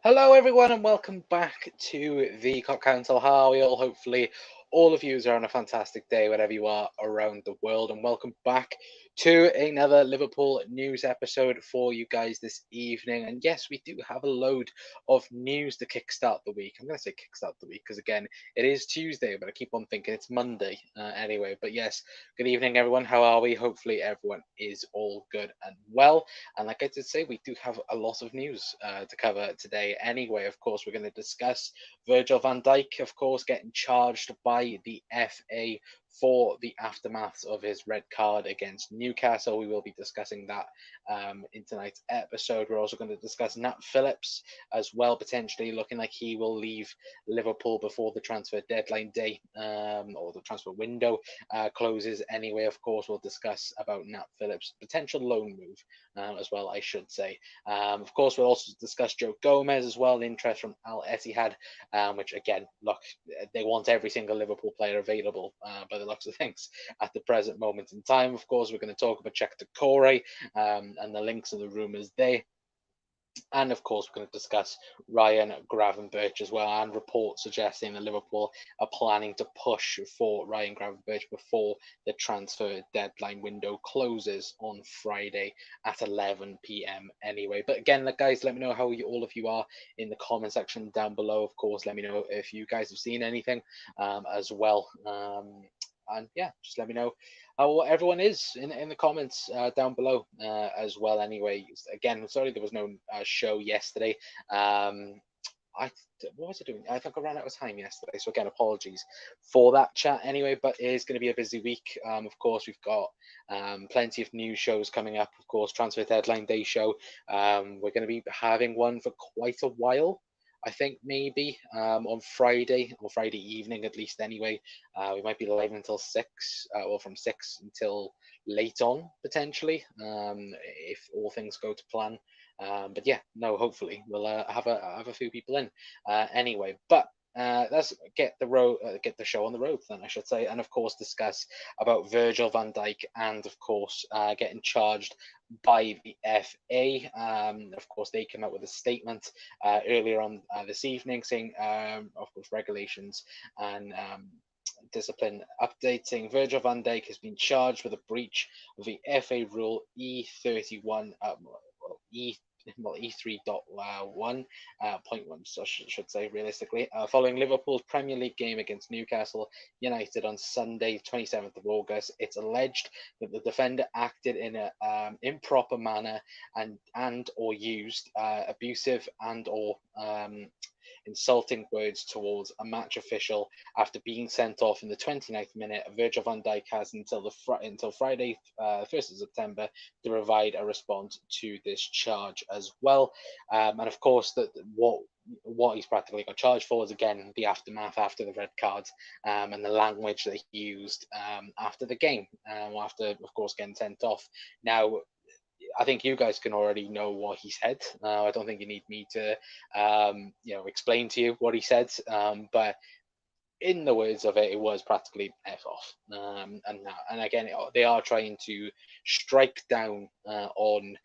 Hello, everyone, and welcome back to the Cop Council. How are we all? Hopefully, all of you are on a fantastic day wherever you are around the world, and welcome back to another Liverpool news episode for you guys this evening. And yes, we do have a load of news to kickstart the week. I'm going to say kickstart the week because, again, it is Tuesday, but I keep on thinking it's Monday anyway. But yes, good evening, everyone. How are we? Hopefully, everyone is all good and well. And like I did say, we do have a lot of news to cover today anyway. Of course, we're going to discuss Virgil van Dijk, of course, getting charged by the FA for the aftermath of his red card against Newcastle. We will be discussing that in tonight's episode. We're also going to discuss Nat Phillips as well, potentially looking like he will leave Liverpool before the transfer deadline day or the transfer window closes anyway. Of course, we'll discuss about Nat Phillips' potential loan move as well, I should say. Of course, we'll also discuss Joe Gomez as well, interest from Al Etihad, which again, look, they want every single Liverpool player available by the looks of things at the present moment in time. Of course, we're going to talk about Czech Decore and the links and the rumours there. And of course, we're going to discuss Ryan Gravenberch as well, and reports suggesting that Liverpool are planning to push for Ryan Gravenberch before the transfer deadline window closes on Friday at 11 p.m. anyway. But again, guys, let me know how all of you are in the comment section down below. Of course, let me know if you guys have seen anything as well. And yeah, just let me know how everyone is in the comments down below as well. Anyway, again, sorry there was no show yesterday. I what was I doing? I think I ran out of time yesterday, so again, apologies for that chat. Anyway, but it is going to be a busy week. Of course, we've got plenty of new shows coming up. Of course, transfer deadline day show. We're going to be having one for quite a while. I think maybe on Friday or Friday evening at least. Anyway, we might be live until 6, or from 6 until late on potentially, if all things go to plan. But yeah, no, hopefully we'll have a few people in anyway. But let's get the show on the road then, I should say, and of course discuss about Virgil van Dijk and of course getting charged by the FA. Of course, they came out with a statement earlier on this evening saying, of course, regulations and discipline updating. Virgil van Dijk has been charged with a breach of the FA rule E31, E E3.1 point one, so I should say realistically, following Liverpool's Premier League game against Newcastle United on Sunday, 27th of August. It's alleged that the defender acted in an improper manner and or used abusive and or insulting words towards a match official after being sent off in the 29th minute. Virgil van Dijk has until Friday, 1st of September, to provide a response to this charge as well. And of course, what he's practically got charged for is again the aftermath after the red card and the language that he used after the game, after of course getting sent off. Now, I think you guys can already know what he said. I don't think you need me to, explain to you what he said. But in the words of it, it was practically f off. And again, they are trying to strike down on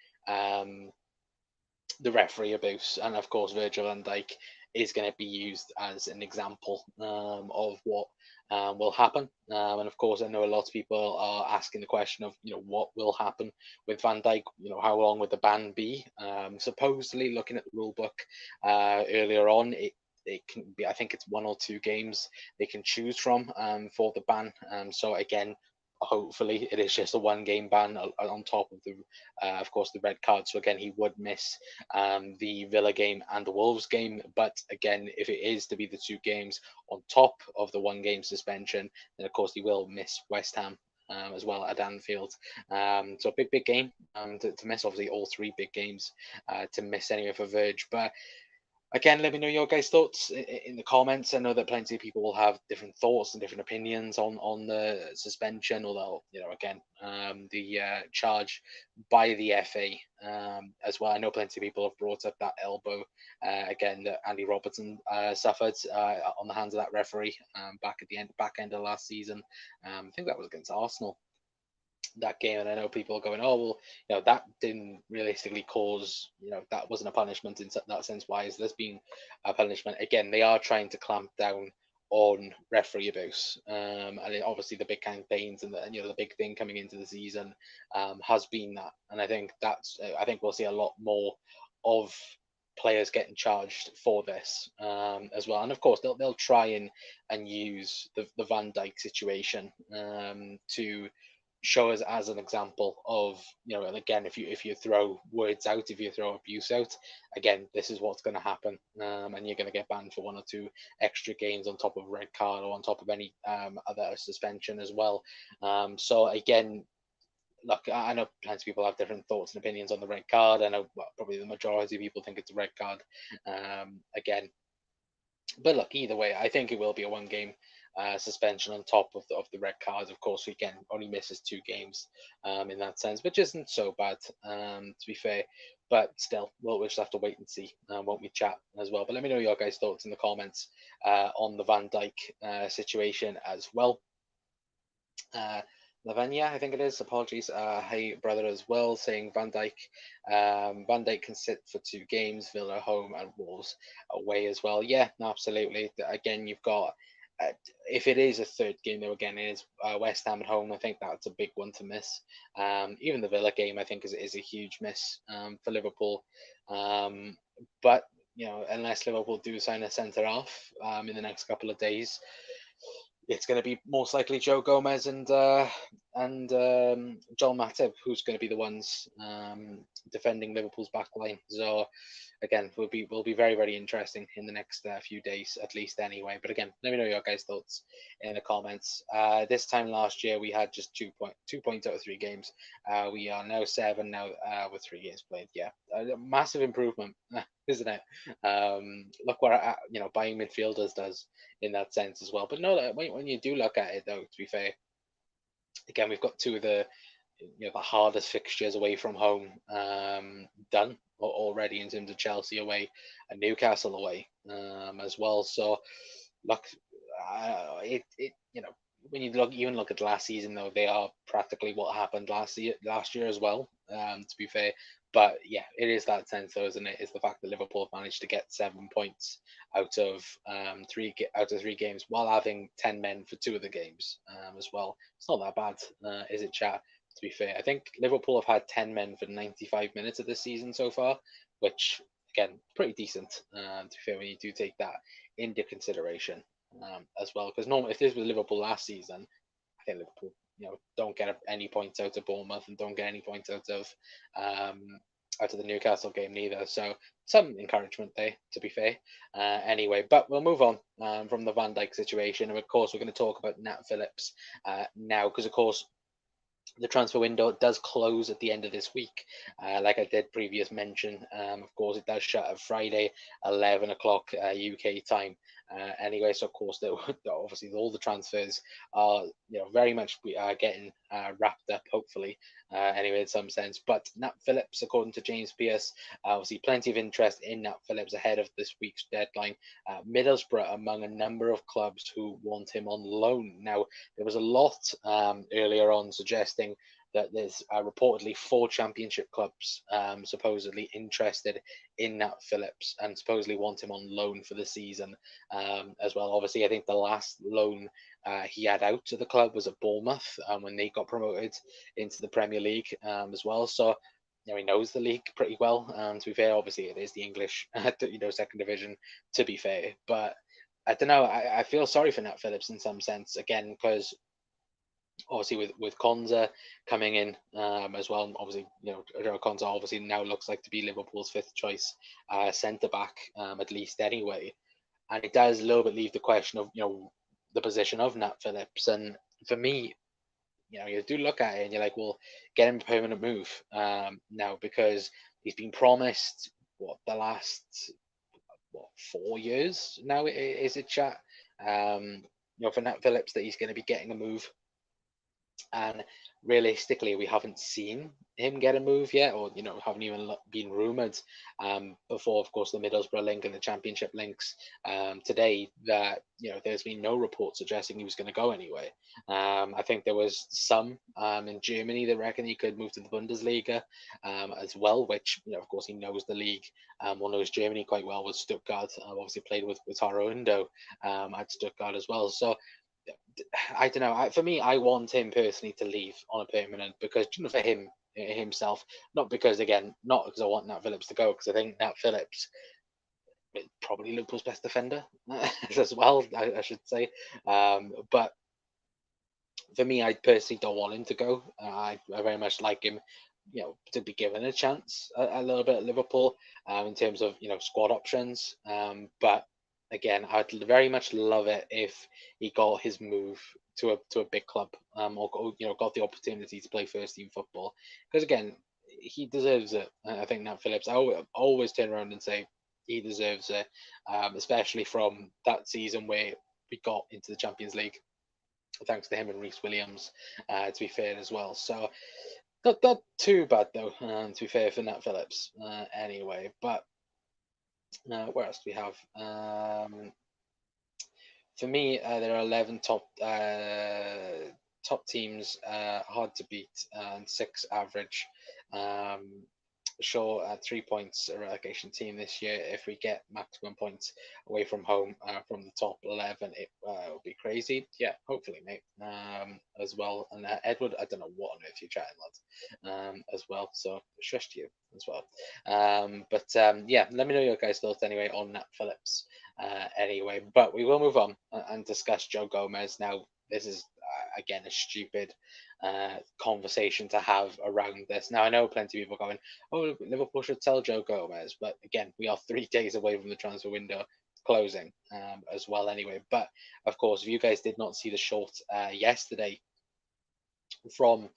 the referee abuse, and of course, Virgil van Dijk is going to be used as an example of what will happen. And of course, I know a lot of people are asking the question of, what will happen with Van Dijk? How long would the ban be? Supposedly, looking at the rule book earlier on, it can be, I think it's 1 or 2 games they can choose from for the ban. So again, hopefully it is just a 1 game ban on top of the of course the red card. So again, he would miss the Villa game and the Wolves game, but again, if it is to be the 2 games on top of the 1 game suspension, then of course he will miss West Ham as well at Anfield. So a big game to miss, obviously all 3 big games to miss anyway for Verge. But again, let me know your guys' thoughts in the comments. I know that plenty of people will have different thoughts and different opinions on the suspension, although, again, the charge by the FA as well. I know plenty of people have brought up that elbow, again, that Andy Robertson suffered on the hands of that referee back end of last season. I think that was against Arsenal. that game, and I know people are going, oh well, that didn't realistically cause, that wasn't a punishment in that sense. Why is this being a punishment? Again, they are trying to clamp down on referee abuse, and obviously the big campaigns and the big thing coming into the season has been that, and I think we'll see a lot more of players getting charged for this as well. And of course they'll try and use the Van Dijk situation to show us as an example of, and again, if you throw words out, if you throw abuse out, again, this is what's going to happen, and you're going to get banned for 1 or 2 extra games on top of a red card or on top of any other suspension as well. So again, look, I know plenty of people have different thoughts and opinions on the red card. I know probably the majority of people think it's a red card. Again, but look, either way, I think it will be a 1 game suspension on top of the red cards. Of course, we can only misses 2 games in that sense, which isn't so bad, to be fair. But still, we'll just have to wait and see, won't we, chat as well. But let me know your guys' thoughts in the comments on the Van Dijk situation as well. Lavanya, I think it is. Apologies. Hey, brother, as well, saying Van Dijk. Van Dijk can sit for 2 games. Villa home and Wolves away as well. Yeah, no, absolutely. Again, you've got. If it is a 3rd game, though, again, it is West Ham at home. I think that's a big one to miss. Even the Villa game, I think, is a huge miss for Liverpool. But unless Liverpool do sign a centre half in the next couple of days, it's going to be most likely Joe Gomez and Joel Matip who's going to be the ones defending Liverpool's back line. So again, will be very, very interesting in the next few days, at least anyway. But again, let me know your guys' thoughts in the comments. This time last year we had just 2 points out of 3 games. We are now 7 now with 3 games played. Yeah, a massive improvement, isn't it? Look what buying midfielders does in that sense as well. But no, when you do look at it, though, to be fair, again, we've got 2 of the the hardest fixtures away from home done already in terms of Chelsea away and Newcastle away as well. So look, it when you look at last season, though, they are practically what happened last year as well. To be fair, but yeah, it is that sense, though, isn't it? It's the fact that Liverpool have managed to get 7 points out of 3 games while having 10 men for 2 of the games as well. It's not that bad, is it, chat? To be fair, I think Liverpool have had 10 men for 95 minutes of this season so far, which again, pretty decent. To be fair, when you do take that into consideration as well, because normally if this was Liverpool last season, I think Liverpool, don't get any points out of Bournemouth and don't get any points out of the Newcastle game neither. So some encouragement there, to be fair. Anyway, but we'll move on from the Van Dijk situation, and of course we're going to talk about Nat Phillips now, because of course the transfer window does close at the end of this week. Like I did previous mention, of course, it does shut at Friday, 11 o'clock UK time. Anyway, so of course, obviously all the transfers are very much getting wrapped up, hopefully, anyway, in some sense. But Nat Phillips, according to James Pearce, obviously plenty of interest in Nat Phillips ahead of this week's deadline. Middlesbrough among a number of clubs who want him on loan. Now, there was a lot earlier on suggesting that there's reportedly 4 championship clubs supposedly interested in Nat Phillips and supposedly want him on loan for the season as well. Obviously, I think the last loan he had out to the club was at Bournemouth when they got promoted into the Premier League as well. So he knows the league pretty well. To be fair, obviously it is the English, second division. To be fair, but I don't know. I feel sorry for Nat Phillips in some sense again, because obviously with Konza coming in as well, and obviously Konza obviously now looks like to be Liverpool's 5th choice centre back at least anyway, and it does a little bit leave the question of the position of Nat Phillips. And for me, you do look at it and you're like, well, get him a permanent move now, because he's been promised the last 4 years now, is it, chat? For Nat Phillips, that he's going to be getting a move. And realistically, we haven't seen him get a move yet, or haven't even been rumored. Before, of course, the Middlesbrough link and the Championship links today, that there's been no report suggesting he was going to go anyway. I think there was some in Germany that reckon he could move to the Bundesliga as well, which of course, he knows the league, knows Germany quite well with Stuttgart. Obviously played with Taro Undo at Stuttgart as well. So I don't know. For me, I want him personally to leave on a permanent, because for him himself, not because I want Nat Phillips to go, because I think Nat Phillips is probably Liverpool's best defender as well, I should say. But for me, I personally don't want him to go. I very much like him, to be given a chance a little bit at Liverpool, in terms of squad options. But again, I'd very much love it if he got his move to a big club, or got the opportunity to play first team football, because again, he deserves it. I think Nat Phillips, I always turn around and say he deserves it, especially from that season where we got into the Champions League, thanks to him and Reece Williams, to be fair as well. So not too bad though, to be fair for Nat Phillips. Anyway, but where else do we have? For me, there are 11 top teams, hard to beat, and 6 average. Sure, 3 points a relegation team this year. If we get maximum points away from home, from the top 11, it will be crazy. Yeah, hopefully, mate. As well, and Edward, I don't know what on earth you're chatting, lads. As well, so shush to you as well. But yeah, let me know your guys' thoughts anyway on Nat Phillips. Anyway, but we will move on and discuss Joe Gomez now. This is again a stupid conversation to have around this. Now, I know plenty of people going, "Oh, Liverpool should sell Joe Gomez," but again, we are 3 days away from the transfer window closing as well. Anyway, but of course, if you guys did not see the short yesterday from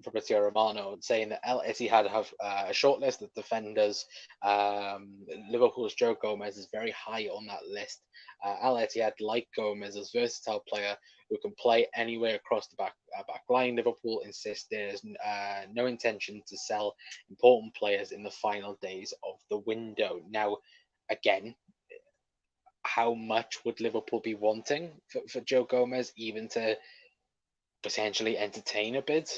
Fabrizio Romano, saying that LFC had have a short list of defenders. Liverpool's Joe Gomez is very high on that list. Al Ittihad like Gomez as a versatile player who can play anywhere across the back line. Liverpool insist there is no intention to sell important players in the final days of the window. Now, again, how much would Liverpool be wanting for Joe Gomez, even to potentially entertain a bit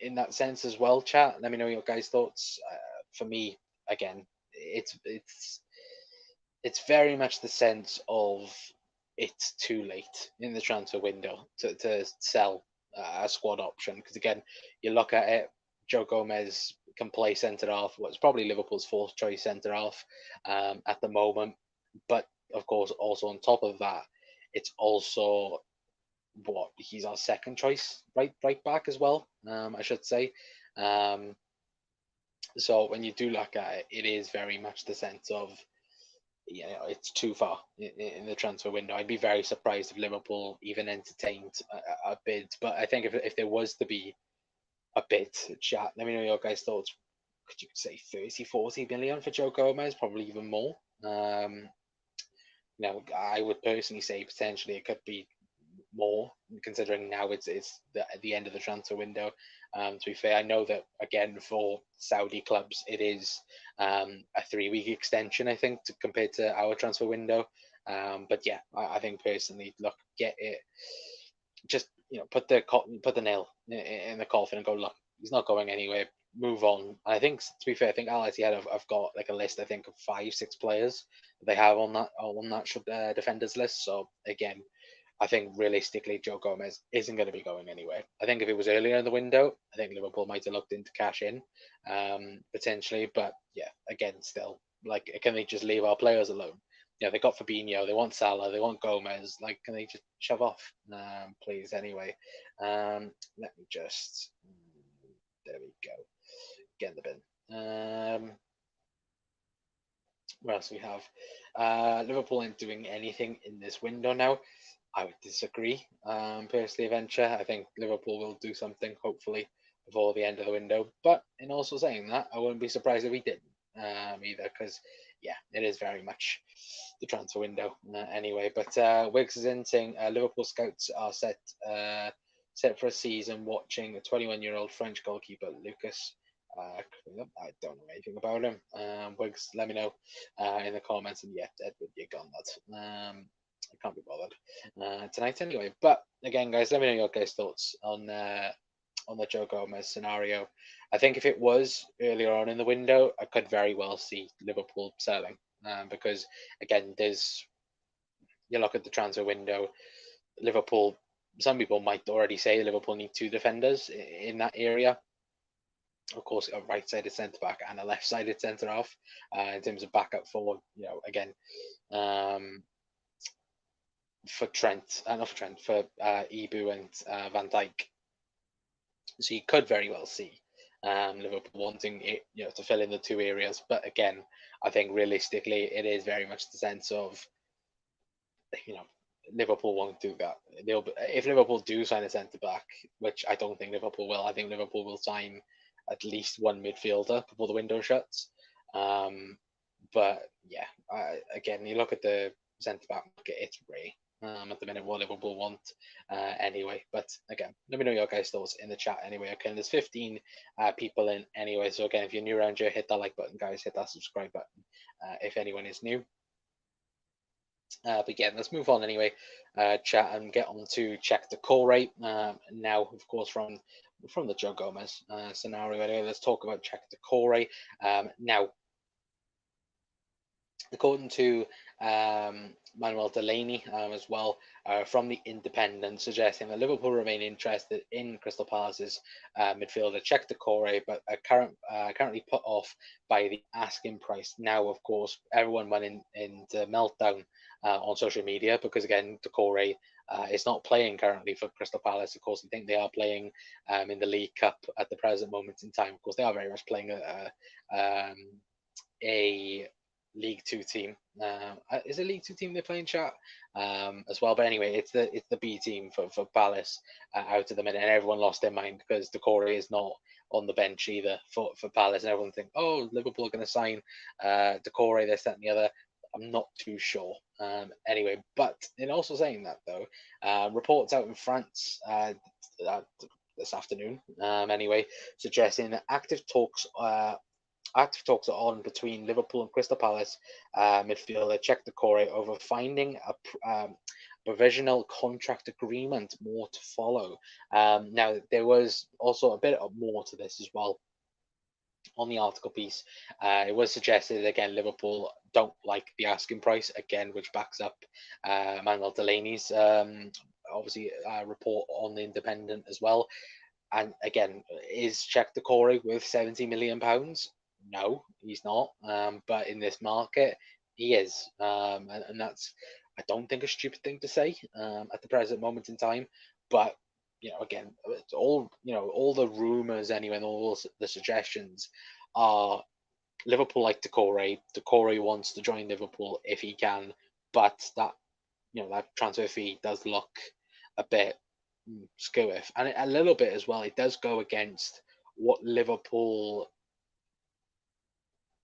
in that sense as well? Chat, let me know your guys' thoughts. For me, again, it's very much the sense of it's too late in the transfer window to sell a squad option, because again, you look at it, Joe Gomez can play centre half, what's probably Liverpool's fourth choice centre half at the moment, but of course also on top of that, it's also what he's our second choice right back as well, I should say. So when you do look at it, it is very much the sense of it's too far in the transfer window. I'd be very surprised if Liverpool even entertained a bid. But I think if there was to be a bid, chat, let me know your guys' thoughts. Could you say 30, 40 million for Joe Gomez? Probably even more. I would personally say potentially it could be more, considering now it's the end of the transfer window. To be fair, I know that again for Saudi clubs it is a 3-week extension, I think, compared to our transfer window. But yeah, I think personally, look, get it, just put the nail in the coffin and go, look, he's not going anywhere. Move on. I think, to be fair, I think Al Ittihad have got like a list, I think, of 5-6 players that they have on that defenders list. So again, I think realistically, Joe Gomez isn't going to be going anywhere. I think if it was earlier in the window, I think Liverpool might have looked into cash in, potentially. But yeah, again, still, like, can they just leave our players alone? They got Fabinho, they want Salah, they want Gomez. Like, can they just shove off, please? Anyway, let me just. There we go. Get in the bin. What else we have? Liverpool ain't doing anything in this window now. I would disagree. Personally, Venture, I think Liverpool will do something, hopefully, before the end of the window. But in also saying that, I wouldn't be surprised if we didn't either, because, yeah, it is very much the transfer window anyway. But Wiggs is in saying Liverpool scouts are set set for a season watching a 21-year-old French goalkeeper Lucas. I don't know anything about him. Wiggs, let me know in the comments. And yeah, Edward, you're gone, lad. I can't be bothered tonight anyway. But again, guys, let me know your guys' thoughts on the Joe Gomez scenario. I think if it was earlier on in the window, I could very well see Liverpool selling because again, you look at the transfer window, Liverpool. Some people might already say Liverpool need two defenders in that area. Of course, a right-sided centre back and a left-sided centre half in terms of backup forward. Again, for Trent, not for Trent, for Ibu and Van Dijk. So you could very well see Liverpool wanting it, to fill in the two areas. But again, I think realistically, it is very much the sense of, Liverpool won't do that. If Liverpool do sign a centre back, which I don't think Liverpool will, I think Liverpool will sign at least one midfielder before the window shuts. But yeah, again, you look at the centre back market, it's rare at the minute what Liverpool want anyway. But again, let me know your guys' thoughts in the chat anyway. Okay, there's 15 people in anyway. So again, if you're new around here, hit that like button, guys. Hit that subscribe button if anyone is new. But yeah, let's move on anyway, chat, and get on to check the call rate now, of course, from the Joe Gomez scenario. Anyway, let's talk about check the call rate now. According to Manuel Delaney as well from the Independent, suggesting that Liverpool remain interested in Crystal Palace's midfielder Check Decore, but are currently put off by the asking price. Now, of course, everyone went into meltdown on social media because, again, Decore is not playing currently for Crystal Palace. Of course, I think they are playing in the League Cup at the present moment in time. Of course, they are very much playing a League Two team. Is a League Two team they're playing, chat as well? But anyway, it's the B team for Palace out of the minute, and everyone lost their mind because Decore is not on the bench either for Palace, and everyone think, oh, Liverpool are going to sign Decore, this, that, and the other. I'm not too sure. Anyway, but in also saying that though, reports out in France this afternoon, anyway, suggesting that active talks are on between Liverpool and Crystal Palace midfielder Check Decore over finding a provisional contract agreement, more to follow. Now, there was also a bit more to this as well. On the article piece, it was suggested, again, Liverpool don't like the asking price, again, which backs up Manuel Delaney's obviously report on the Independent as well. And again, is Check Decore worth £70 million? No, he's not. But in this market, he is, and that's, I don't think, a stupid thing to say at the present moment in time. But again, it's all the rumors anyway, and all the suggestions are Liverpool like Decore. Decore wants to join Liverpool if he can, but that that transfer fee does look a bit skewiff, and a little bit as well. It does go against what Liverpool,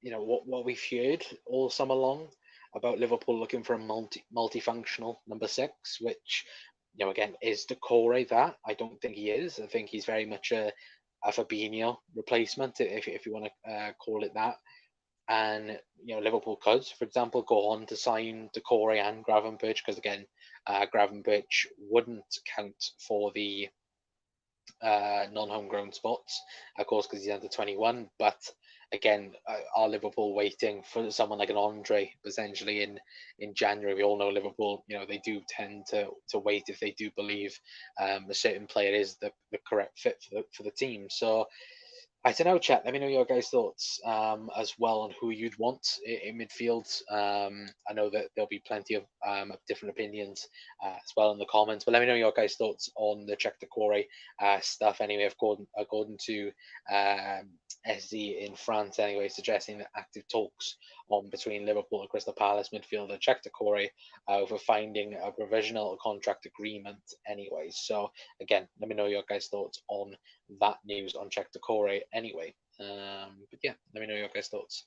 what we've heard all summer long about Liverpool looking for a multifunctional number 6, which again, is Decore that? I don't think he is. I think he's very much a Fabinho replacement, if you want to call it that. And Liverpool could, for example, go on to sign Decore and Gravenberch, because again, Gravenberch wouldn't count for the non-homegrown spots, of course, because he's under 21. But again, are Liverpool waiting for someone like an Andre potentially in January? We all know Liverpool, they do tend to wait if they do believe a certain player is the correct fit for the team. So I don't know, chat. Let me know your guys' thoughts as well on who you'd want in midfield. I know that there'll be plenty of different opinions as well in the comments, but let me know your guys' thoughts on the Check Decore stuff. Anyway, according to SZ in France, anyway, suggesting that active talks on between Liverpool and Crystal Palace midfielder Check Decore over finding a provisional contract agreement. Anyway, so again, let me know your guys' thoughts on that news on Check Decore anyway. But yeah, let me know your guys' thoughts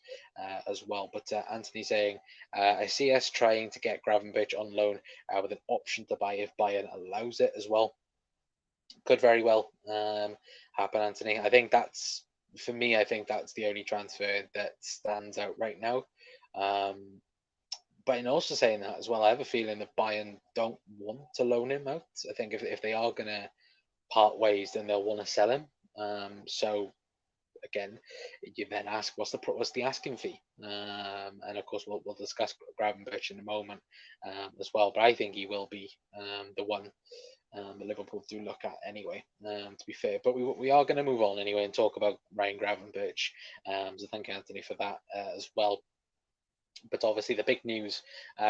as well. But Anthony saying, I see us trying to get Gravenberch on loan with an option to buy if Bayern allows it as well. Could very well happen, Anthony. I think that's for me. I think that's the only transfer that stands out right now. Um, but in also saying that as well, I have a feeling that Bayern don't want to loan him out. I think if they are going to part ways, then they'll want to sell him. So again, you then ask what's the asking fee, and of course we'll discuss Gravenberch in a moment as well. But I think he will be the one that Liverpool do look at anyway. To be fair, but we are going to move on anyway and talk about Ryan Gravenberch. So thank you, Anthony, for that as well. But obviously, the big news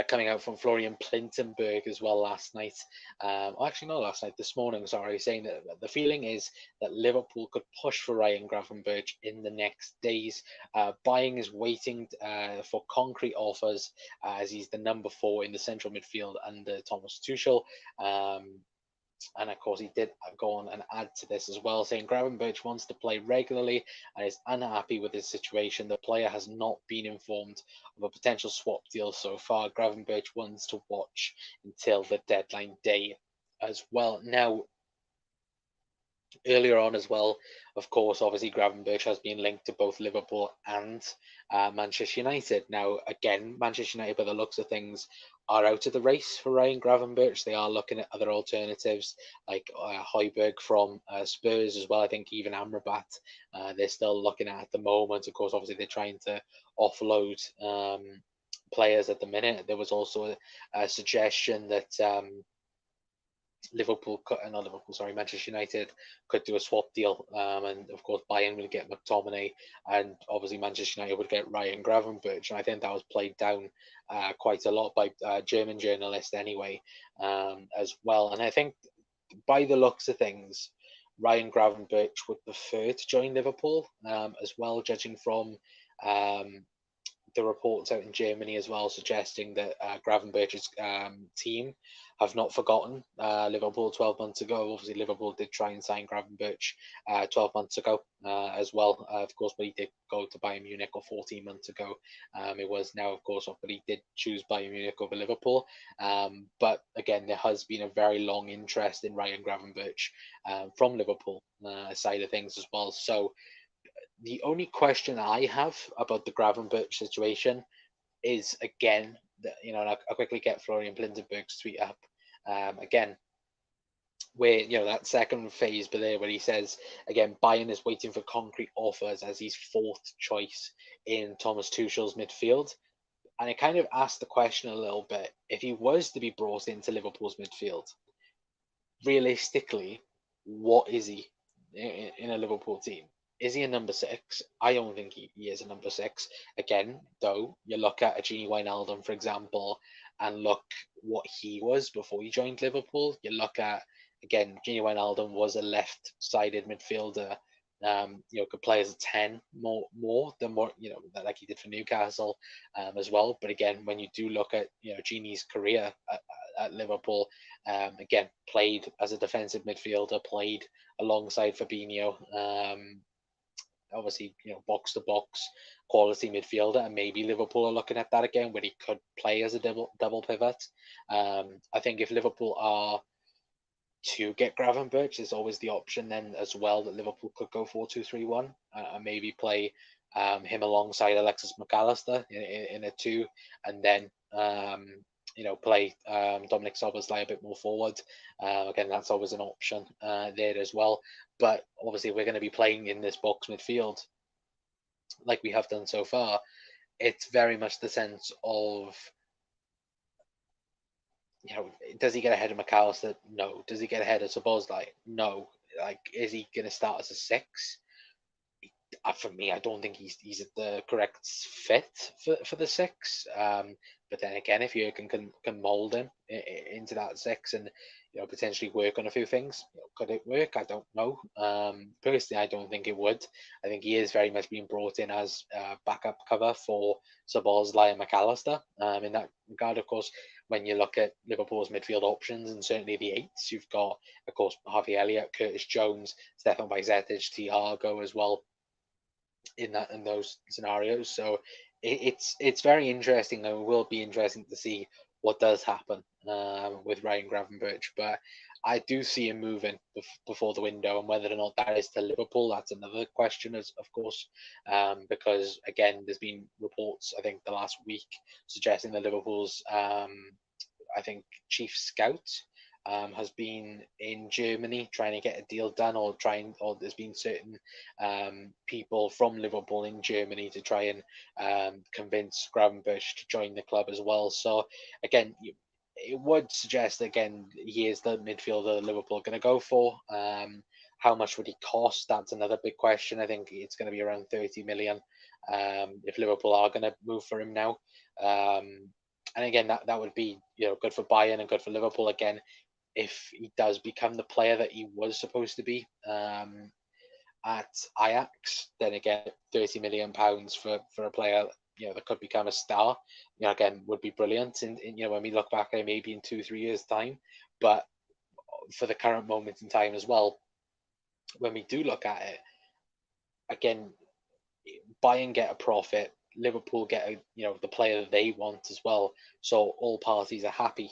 coming out from Florian Plintenberg as well last night. Actually, not last night, this morning, sorry, saying that the feeling is that Liverpool could push for Ryan Gravenberch in the next days. Buying is waiting for concrete offers as he's the number 4 in the central midfield under Thomas Tuchel. And of course, he did go on and add to this as well, saying Gravenberch wants to play regularly and is unhappy with his situation. The player has not been informed of a potential swap deal so far. Gravenberch wants to watch until the deadline day as well. Now, earlier on as well, of course, obviously Gravenberch has been linked to both Liverpool and Manchester United. Now, again, Manchester United, by the looks of things, are out of the race for Ryan Gravenberch. They are looking at other alternatives like Højbjerg from Spurs as well. I think even Amrabat they're still looking at the moment. Of course, obviously they're trying to offload players at the minute. There was also a suggestion that Manchester United could do a swap deal, and of course Bayern would get McTominay, and obviously Manchester United would get Ryan Gravenberch, and I think that was played down quite a lot by German journalists anyway, as well. And I think by the looks of things, Ryan Gravenberch would prefer to join Liverpool, as well, judging from the reports out in Germany as well, suggesting that Gravenberch's team have not forgotten Liverpool 12 months ago. Obviously, Liverpool did try and sign Gravenberch 12 months ago as well, of course, but he did go to Bayern Munich, or 14 months ago. It was now, of course, but he did choose Bayern Munich over Liverpool. But again, there has been a very long interest in Ryan Gravenberch from Liverpool side of things as well. So the only question I have about the Gravenberch situation is, again, that, and I'll quickly get Florian Plintenberg's tweet up again, where that second phase, but there where he says again, Bayern is waiting for concrete offers as his 4th choice in Thomas Tuchel's midfield. And I kind of asked the question a little bit: if he was to be brought into Liverpool's midfield, realistically, what is he in a Liverpool team? Is he a number 6? I don't think he is a number 6. Again, though, you look at a Gini Wijnaldum, for example, and look what he was before he joined Liverpool. You look at, again, Gini Wijnaldum was a left-sided midfielder. Could play as a 10 more than what like he did for Newcastle as well. But again, when you do look at Gini's career at Liverpool, again, played as a defensive midfielder, played alongside Fabinho. Obviously, box to box quality midfielder, and maybe Liverpool are looking at that again, where he could play as a double pivot. I think if Liverpool are to get Gravenberch, there's always the option then as well that Liverpool could go 4-2-3-1 and maybe play him alongside Alexis McAllister in a 2, and then play Dominic Szoboszlai a bit more forward. Again, that's always an option there as well. But obviously, we're going to be playing in this box midfield like we have done so far. It's very much the sense of, does he get ahead of McAllister? No. Does he get ahead of Szoboszlai? No. Like, is he going to start as a 6? For me, I don't think he's the correct fit for the 6. But then again, if you can mould him into that 6 and potentially work on a few things, could it work? I don't know. Personally, I don't think it would. I think he is very much being brought in as backup cover for Szoboszlai and McAllister. In that regard, of course, when you look at Liverpool's midfield options and certainly the 8s, you've got, of course, Harvey Elliott, Curtis Jones, Stefan Bajcetic, Thiago as well in those scenarios. So it's very interesting, and it will be interesting to see what does happen with Ryan Gravenberch. But I do see him moving before the window, and whether or not that is to Liverpool, that's another question, as of course, because again, there's been reports I think the last week suggesting that Liverpool's I think chief scout has been in Germany trying to get a deal done, or there's been certain people from Liverpool in Germany to try and convince Gravenberch to join the club as well. So again, it would suggest again he is the midfielder Liverpool are going to go for. How much would he cost? That's another big question. I think it's going to be around 30 million if Liverpool are going to move for him now. And again, that would be good for Bayern and good for Liverpool again if he does become the player that he was supposed to be at Ajax. Then again, £30 million for a player that could become a star, again would be brilliant. And when we look back at it, maybe in 2-3 years time, but for the current moment in time as well, when we do look at it, again, Bayern get a profit, Liverpool get the player that they want as well. So all parties are happy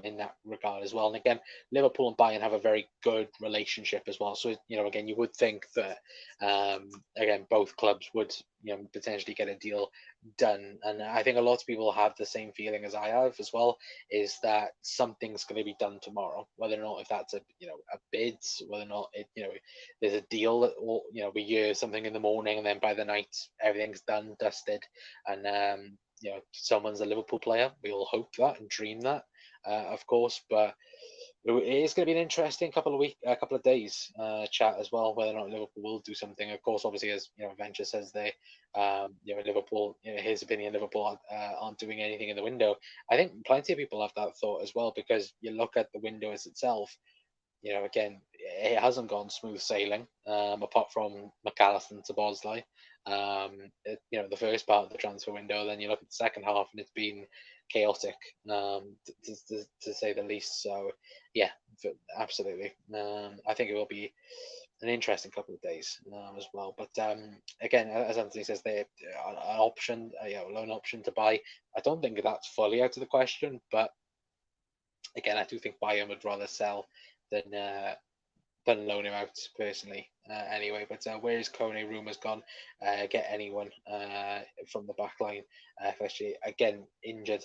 in that regard as well. And again, Liverpool and Bayern have a very good relationship as well. So again, you would think that again both clubs would potentially get a deal done. And I think a lot of people have the same feeling as I have as well, is that something's going to be done tomorrow. Whether or not if that's a bid, whether or not there's a deal that we hear something in the morning and then by the night everything's done, dusted, and someone's a Liverpool player. We all hope that and dream that, of course. But it is going to be an interesting couple of days chat as well, whether or not Liverpool will do something. Of course, obviously, as Venture says, they Liverpool, his opinion, Liverpool aren't doing anything in the window. I think plenty of people have that thought as well, because you look at the window as itself. Again, it hasn't gone smooth sailing, apart from McAllister to Bosley. The first part of the transfer window, then you look at the second half and it's been chaotic, to say the least. So, yeah, absolutely. I think it will be an interesting couple of days as well. But again, as Anthony says, they an option, loan option to buy. I don't think that's fully out of the question, but again, I do think Bayern would rather sell than loan him out personally. Anyway, but where is Kone? Rumours gone. Get anyone from the back line, especially again injured,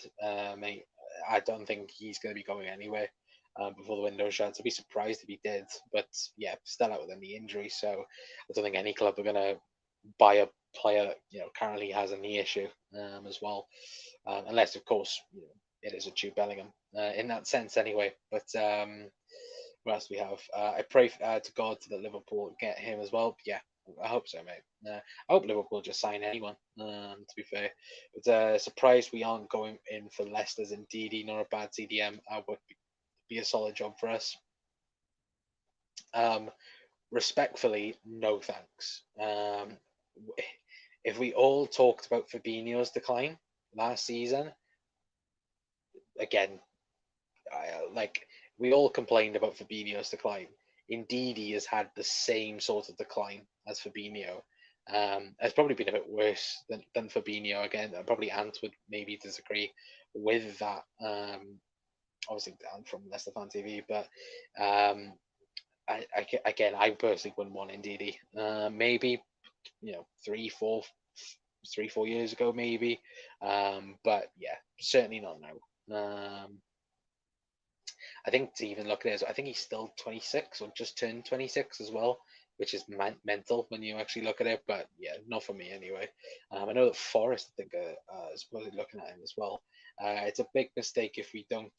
mate. I don't think he's going to be going anywhere before the window shuts. I'd be surprised if he did, but yeah, still out with any injury. So I don't think any club are going to buy a player that currently has a knee issue as well, unless of course it is a Jude Bellingham in that sense anyway. But what else we have? I pray to God that Liverpool get him as well. Yeah, I hope so, mate. I hope Liverpool just sign anyone, to be fair. But surprised we aren't going in for Leicester's Ndidi, nor a bad CDM. I would be a solid job for us. Respectfully, no thanks. If we all talked about Fabinho's decline last season, again, we all complained about Fabinho's decline. Indeed, he has had the same sort of decline as Fabinho. It's probably been a bit worse than Fabinho. Again, probably Ant would maybe disagree with that. Obviously, Ant from Leicester Fan TV, but I personally wouldn't want Ndidi. Maybe 3-4 years ago, maybe. But yeah, certainly not now. I think to even look at it, I think he's still 26 or just turned 26 as well, which is mental when you actually look at it. But yeah, not for me anyway. I know that Forest, I think, is supposedly looking at him as well. It's a big mistake if we don't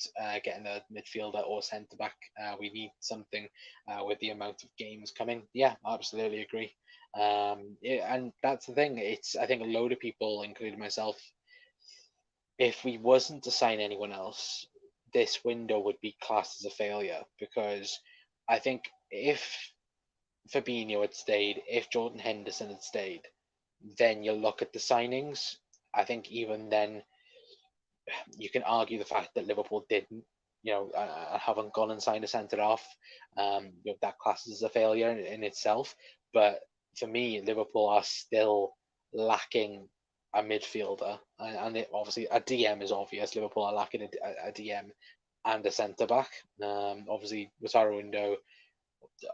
get in a midfielder or centre back. We need something with the amount of games coming. Yeah, I absolutely agree. And that's the thing. I think a load of people, including myself, if we wasn't to sign anyone else, this window would be classed as a failure, because I think if Fabinho had stayed, if Jordan Henderson had stayed, then you look at the signings. I think even then you can argue the fact that Liverpool didn't, haven't gone and signed a centre half. That classes as a failure in itself. But for me, Liverpool are still lacking a midfielder, and obviously a DM is obvious. Liverpool are lacking a DM and a centre back. Obviously, Wataru Window.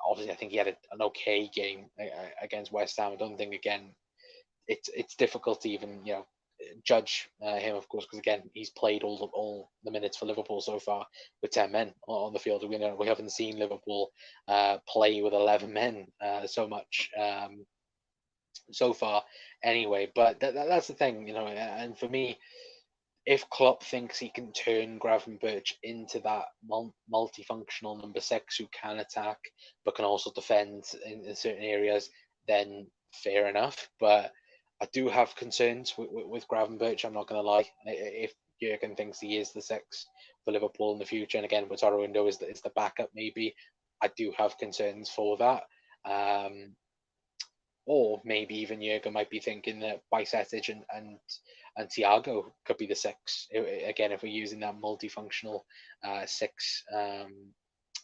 Obviously, I think he had an okay game against West Ham. I don't think again it's difficult to even judge him, of course, because again he's played all the minutes for Liverpool so far with 10 men on the field. We haven't seen Liverpool play with 11 men so much so far anyway. But that's the thing, and for me, if Klopp thinks he can turn Gravenberch into that multifunctional number six who can attack but can also defend in certain areas, then fair enough. But I do have concerns with Gravenberch. I'm not going to lie. If Jurgen thinks he is the six for Liverpool in the future, and again, Wataru Window is the backup, maybe I do have concerns for that. Or maybe even Jurgen might be thinking that Bajcetic and Thiago could be the six. Again, if we're using that multifunctional six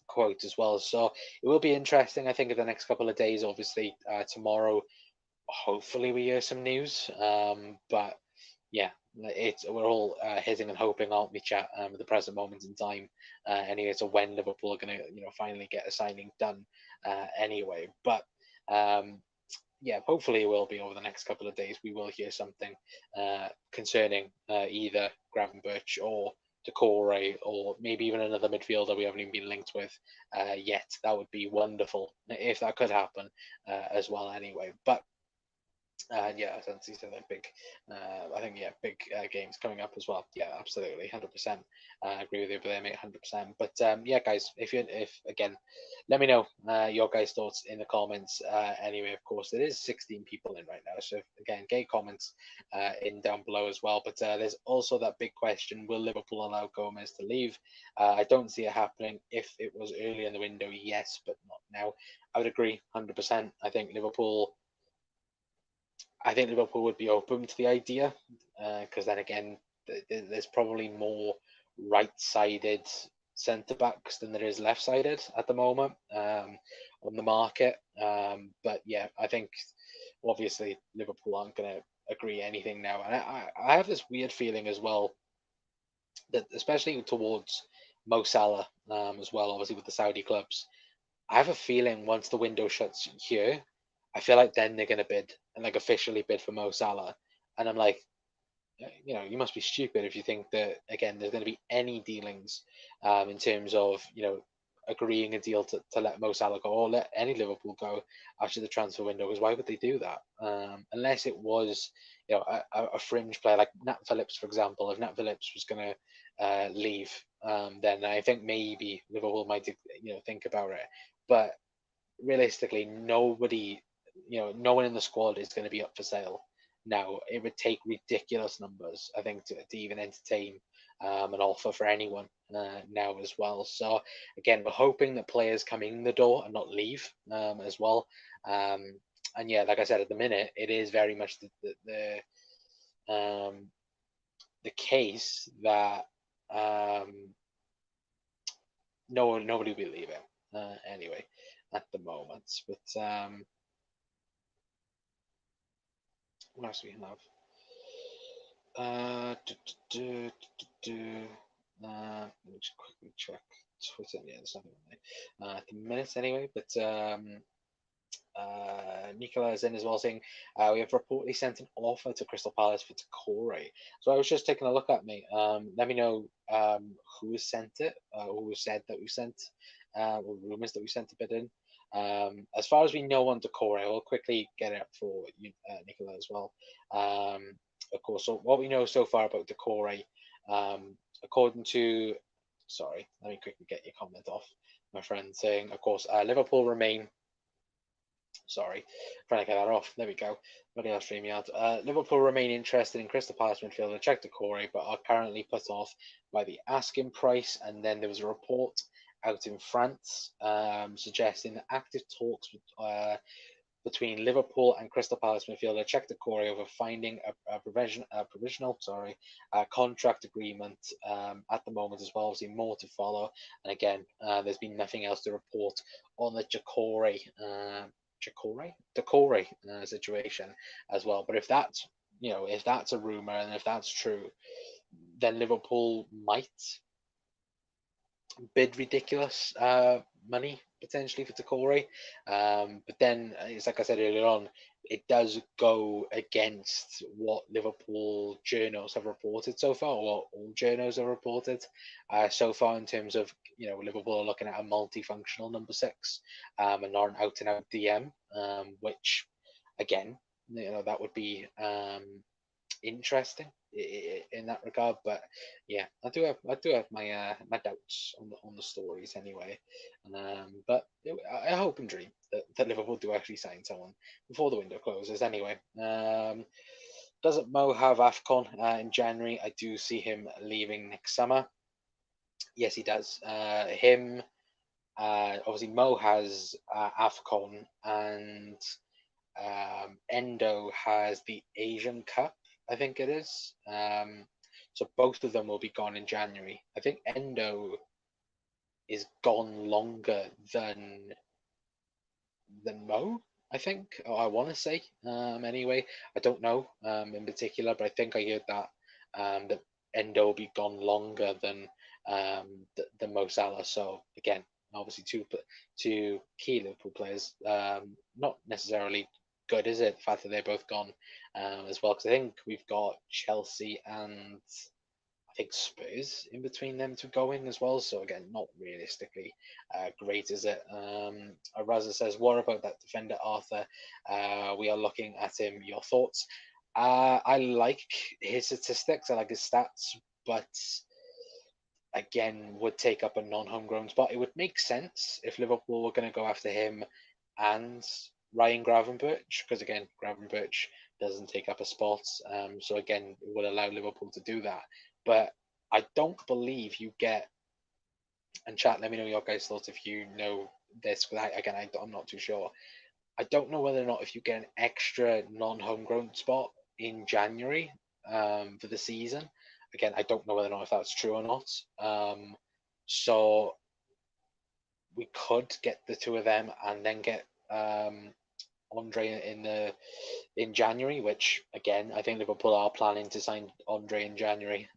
quote as well. So it will be interesting, I think, in the next couple of days. Obviously, tomorrow, hopefully we hear some news. But yeah, we're all hitting and hoping, aren't we, chat? At the present moment in time, anyway. So when Liverpool are going to, finally get a signing done, anyway. But yeah, hopefully it will be over the next couple of days. We will hear something concerning either Gravenberch or Decore, or maybe even another midfielder we haven't even been linked with yet. That would be wonderful if that could happen as well. Anyway, but yeah, I don't see something big. I think big games coming up as well. Yeah, absolutely, 100%. I agree with you there, mate, 100%. But yeah, guys, if again, let me know your guys' thoughts in the comments. Anyway, of course, there is 16 people in right now, so again, get comments in down below as well. But there's also that big question: will Liverpool allow Gomez to leave? I don't see it happening. If it was early in the window, yes, but not now. I would agree, 100%. I think Liverpool would be open to the idea because then again, there's probably more right-sided centre backs than there is left-sided at the moment on the market. But yeah, I think obviously Liverpool aren't going to agree anything now, and I have this weird feeling as well that especially towards Mo Salah as well, obviously with the Saudi clubs. I have a feeling once the window shuts here, I feel like then they're going to bid and like officially bid for Mo Salah. And I'm like, you must be stupid if you think that, again, there's going to be any dealings in terms of, agreeing a deal to let Mo Salah go or let any Liverpool go after the transfer window. Because why would they do that? Unless it was, a fringe player like Nat Phillips, for example. If Nat Phillips was going to leave, then I think maybe Liverpool might, think about it. But realistically, nobody, no one in the squad is going to be up for sale now. It would take ridiculous numbers, I think, to even entertain an offer for anyone now as well. So again, we're hoping that players come in the door and not leave as well. And yeah, like I said, at the minute, it is very much the case that nobody will be leaving anyway at the moment. But what else do we have? Let me just quickly check Twitter. Yeah, there's nothing on there at the minute anyway. But Nicola is in as well, saying we have reportedly sent an offer to Crystal Palace for Decore. So I was just taking a look at me. Let me know who sent it, who said that we sent, or rumours that we sent a bid in. As far as we know on Decore, I'll quickly get it up for you, Nicola, as well. Of course, so what we know so far about Decore, according to, sorry, let me quickly get your comment off, my friend, saying, of course, Liverpool remain. Sorry, trying to get that off. There we go. Liverpool remain interested in Crystal Palace midfielder Czech Decore, but are currently put off by the asking price. And then there was a report out in France suggesting that active talks between Liverpool and Crystal Palace midfielder Czech Decore over finding a provisional contract agreement at the moment as well. Obviously, more to follow. And again, there's been nothing else to report on the Decore situation as well. But if that's if that's a rumor and if that's true, then Liverpool might bid ridiculous money potentially for Toure. But then, it's like I said earlier on, it does go against what Liverpool journals have reported so far, or what all journals have reported so far, in terms of, Liverpool are looking at a multifunctional number six, and not an out and out DM, which again, that would be interesting in that regard. But yeah, I do have my doubts on the stories anyway. But I hope and dream that Liverpool do actually sign someone before the window closes anyway. Doesn't Mo have AFCON in January? I do see him leaving next summer. Yes, he does. Obviously Mo has AFCON, and Endo has the Asian Cup, I think it is. So both of them will be gone in January. I think Endo is gone longer than Mo, I think. Or I want to say. Anyway, I don't know in particular, but I think I heard that Endo will be gone longer than Mo Salah. So again, obviously two key Liverpool players. Not necessarily good, is it? The fact that they're both gone as well, because I think we've got Chelsea and I think Spurs in between them two going as well. So again, not realistically great, is it? Raza says, "What about that defender Arthur? We are looking at him. Your thoughts?" I like his statistics. I like his stats, but again, would take up a non-homegrown spot. It would make sense if Liverpool were going to go after him and Ryan Gravenberch, because again, Gravenberch doesn't take up a spot. So again, it would allow Liverpool to do that. But I don't believe you get. And chat, let me know your guys' thoughts if you know this. Because I'm not too sure. I don't know whether or not if you get an extra non-homegrown spot in January for the season. Again, I don't know whether or not if that's true or not. So we could get the two of them and then get Andre in January, which again I think Liverpool are planning to sign Andre in January.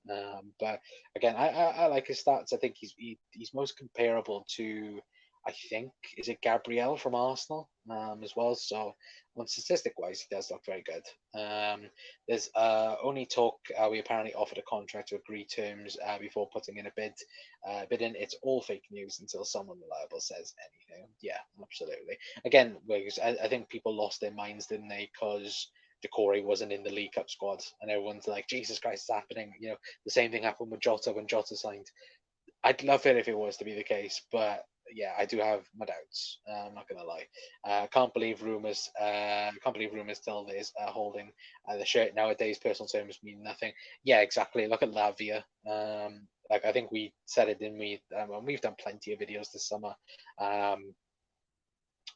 But again, I like his stats. I think he's most comparable to, I think, is it Gabriel from Arsenal as well. So on statistic wise, he does look very good. There's only talk. We apparently offered a contract to agree terms before putting in a bid. In. It's all fake news until someone reliable says anything. Yeah, absolutely. Again, Wigs, I think people lost their minds, didn't they? Because Decore wasn't in the League Cup squad, and everyone's like, "Jesus Christ, it's happening!" The same thing happened with Jota when Jota signed. I'd love it if it was to be the case, but yeah, I do have my doubts. I'm not gonna lie. Can't believe rumors. Can't believe rumors still is holding the shirt nowadays. Personal terms mean nothing. Yeah, exactly. Look at Lavia. I think we said it, didn't we? And we've done plenty of videos this summer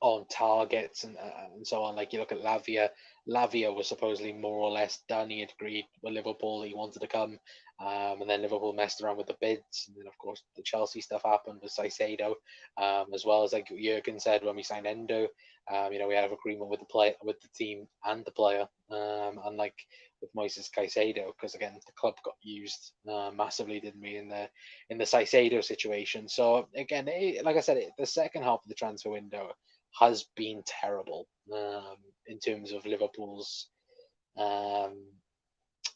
on targets and so on. Like, you look at Lavia. Lavia was supposedly more or less done. He had agreed with Liverpool. He wanted to come. And then Liverpool messed around with the bids. And then, of course, the Chelsea stuff happened with Caicedo, as well as, like Jurgen said, when we signed Endo, we had an agreement with the player, with the team and the player. Unlike with Moises Caicedo, because again, the club got used massively, didn't we, in the Caicedo situation. So again, like I said, the second half of the transfer window has been terrible in terms of Liverpool's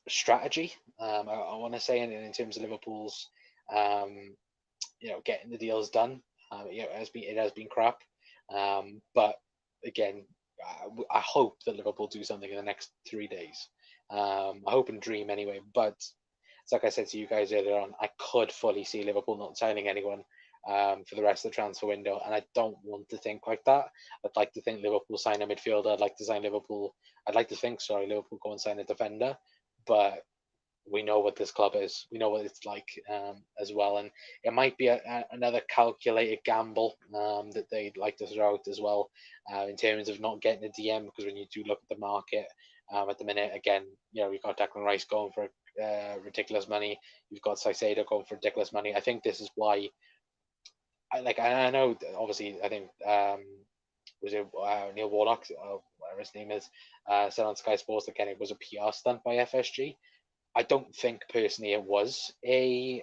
strategy. I want to say in terms of Liverpool's, getting the deals done. It has been crap. But again, I hope that Liverpool do something in the next 3 days. I hope and dream anyway. But it's like I said to you guys earlier on, I could fully see Liverpool not signing anyone for the rest of the transfer window, and I don't want to think like that. I'd like to think Liverpool sign a midfielder. I'd like to think, sorry, Liverpool go and sign a defender. But we know what this club is. We know what it's like as well, and it might be another calculated gamble that they'd like to throw out as well in terms of not getting a DM. Because when you do look at the market at the minute, again, you've got Declan Rice going for ridiculous money. You've got Caicedo going for ridiculous money. I think this is why. I know, obviously, I think was it Neil Warnock, whatever his name is, said on Sky Sports again it was a PR stunt by FSG. I don't think personally it was a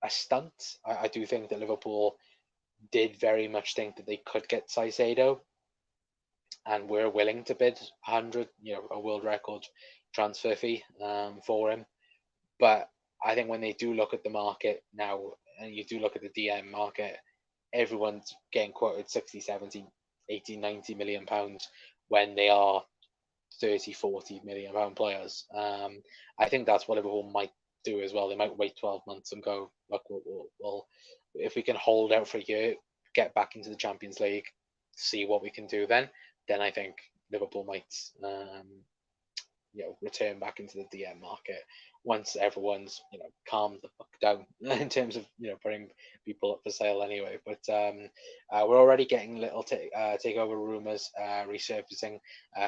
stunt. I do think that Liverpool did very much think that they could get Caicedo and were willing to bid 100, a world record transfer fee for him. But I think when they do look at the market now, and you do look at the DM market, everyone's getting quoted 60, 70, 80, 90 million pounds when they are 30, 40 million pound players. I think that's what Liverpool might do as well. They might wait 12 months and go, look, we'll if we can hold out for a year, get back into the Champions League, see what we can do then I think Liverpool might return back into the DM market once everyone's calmed the fuck down in terms of putting people up for sale anyway. But we're already getting little takeover rumors resurfacing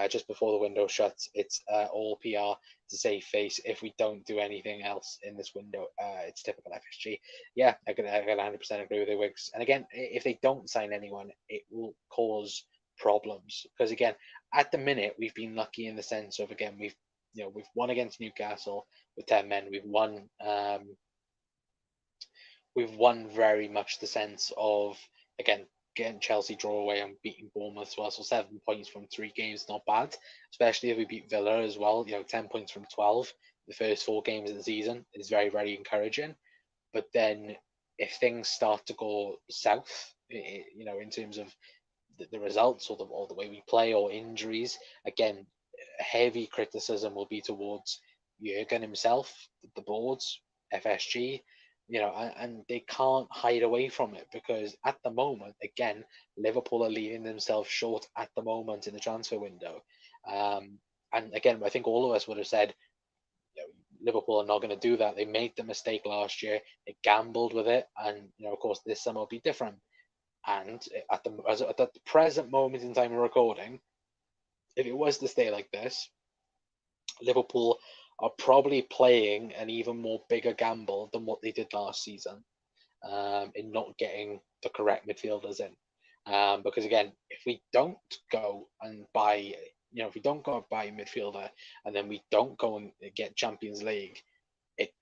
just before the window shuts. It's all PR to save face. If we don't do anything else in this window, it's typical FSG. Yeah, I can 100% agree with the Wigs. And again, if they don't sign anyone, it will cause problems because again, at the minute we've been lucky in the sense of again we've won against Newcastle with 10 men. We've won very much the sense of again getting Chelsea draw away and beating Bournemouth as well. So 7 points from 3 games, not bad. Especially if we beat Villa as well. 10 points from 12 the first 4 games of the season is very, very encouraging. But then if things start to go south, in terms of the results or the way we play or injuries, again, heavy criticism will be towards Jurgen himself, the boards, FSG, and they can't hide away from it because at the moment, again, Liverpool are leaving themselves short at the moment in the transfer window. And again, I think all of us would have said, Liverpool are not going to do that. They made the mistake last year. They gambled with it, and of course, this summer will be different. And at the present moment in time of recording, if it was to stay like this, Liverpool are probably playing an even more bigger gamble than what they did last season in not getting the correct midfielders in. Because again, if we don't go and buy, if we don't go and buy a midfielder and then we don't go and get Champions League,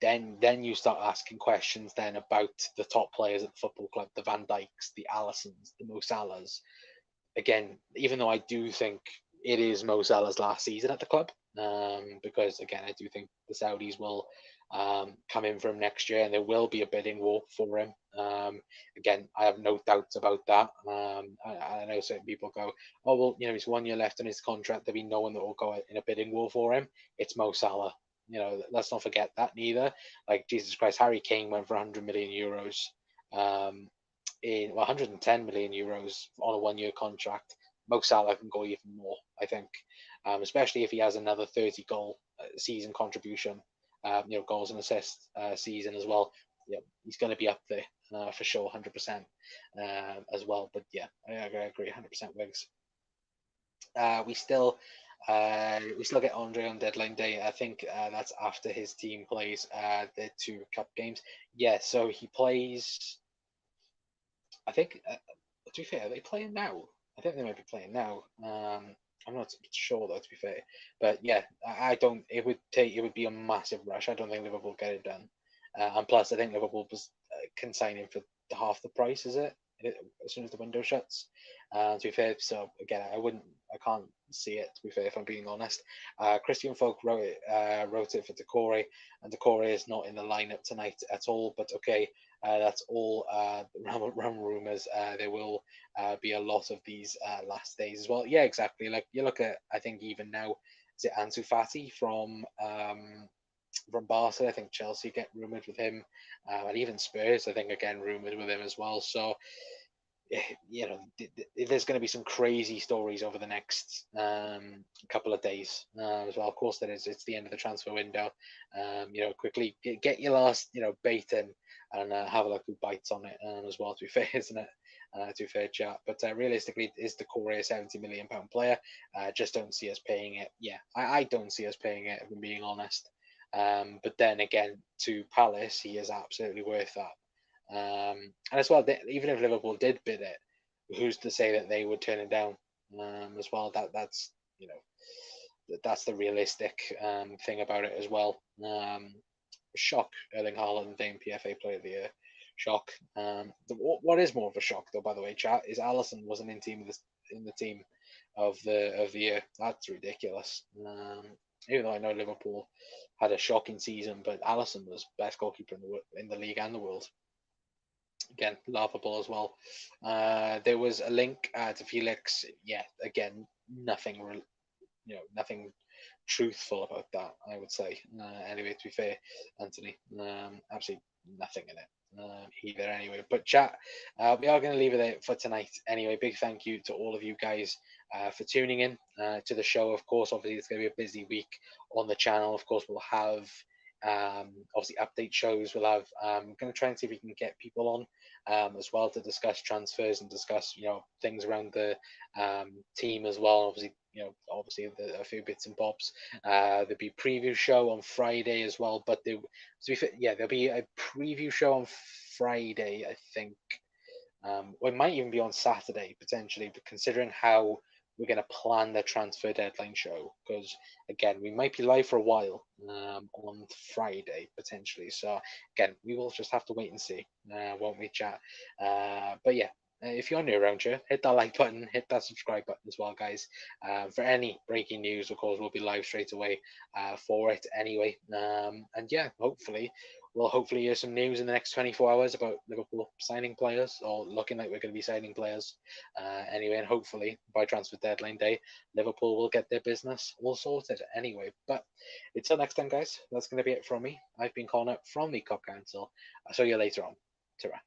then you start asking questions then about the top players at the football club, the Van Dijks, the Alissons, the Mo Salahs. Again, even though I do think it is Mo Salah's last season at the club, because again, I do think the Saudis will come in for him next year and there will be a bidding war for him. Again, I have no doubts about that. I know certain people go, oh, well, he's 1 year left on his contract. There'll be no one that will go in a bidding war for him. It's Mo Salah. Let's not forget that neither. Like, Jesus Christ, Harry Kane went for 100 million euros, 110 million euros on a 1 year contract. Mo Salah can go even more, I think, especially if he has another 30 goal season contribution, goals and assists season as well. He's going to be up there for sure, 100% as well. But yeah, I agree, 100% Wigs. We still get Andre on deadline day. I think that's after his team plays the 2 cup games. Yeah, so he plays. I think. To be fair, are they playing now? I think they might be playing now. I'm not sure though, to be fair. But yeah, I don't. It would be a massive rush. I don't think Liverpool get it done. And plus, I think Liverpool can sign him for half the price. Is it as soon as the window shuts? To be fair, so again, I can't see it. To be fair, if I'm being honest, Christian Folk wrote it for Decore, and Decore is not in the lineup tonight at all. But okay, that's all rum rumors. There will be a lot of these last days as well. Yeah, exactly. Like you look at, I think even now, is it Ansu Fati from Barca? I think Chelsea get rumoured with him, and even Spurs, I think, again rumoured with him as well. So, there's going to be some crazy stories over the next couple of days as well. Of course, there is. It's the end of the transfer window. Quickly get your last bait in and have a look who bites on it as well. To be fair, isn't it? To be fair, chat. But realistically, is Decore a £70 million player? Just don't see us paying it. Yeah, I don't see us paying it, if I'm being honest. But then again, to Palace, he is absolutely worth that. And as well, even if Liverpool did bid it, who's to say that they would turn it down as well? That's that's the realistic thing about it as well. Shock, Erling Haaland named PFA Player of the Year. Shock. What is more of a shock, though, by the way, chat, is Alisson wasn't in the team of the year. That's ridiculous. Even though I know Liverpool had a shocking season, but Alisson was best goalkeeper in the league and the world. Again, laughable as well. There was a link to Felix. Yeah, again, nothing nothing truthful about that, I would say. Anyway, to be fair, Anthony, absolutely nothing in it either. Anyway, but chat, we are going to leave it there for tonight. Anyway, big thank you to all of you guys for tuning in to the show. Of course, obviously it's going to be a busy week on the channel. Of course, we'll have obviously update shows. We'll have I'm going to try and see if we can get people on as well to discuss transfers and discuss things around the team as well. Obviously a few bits and bobs. There'll be a preview show on Friday as well, but there'll be a preview show on Friday, I think. Or it might even be on Saturday potentially, but considering how we're going to plan the transfer deadline show, because again, we might be live for a while on Friday potentially. So again, we will just have to wait and see, won't we, chat? But yeah, if you're new around here, hit that like button, hit that subscribe button as well, guys. For any breaking news, of course, we'll be live straight away for it anyway. And yeah, we'll hopefully hear some news in the next 24 hours about Liverpool signing players, or looking like we're going to be signing players anyway. And hopefully by transfer deadline day, Liverpool will get their business all sorted anyway. But until next time, guys, that's going to be it from me. I've been Connor from the Cop Council. I'll see you later on. Ta-ra.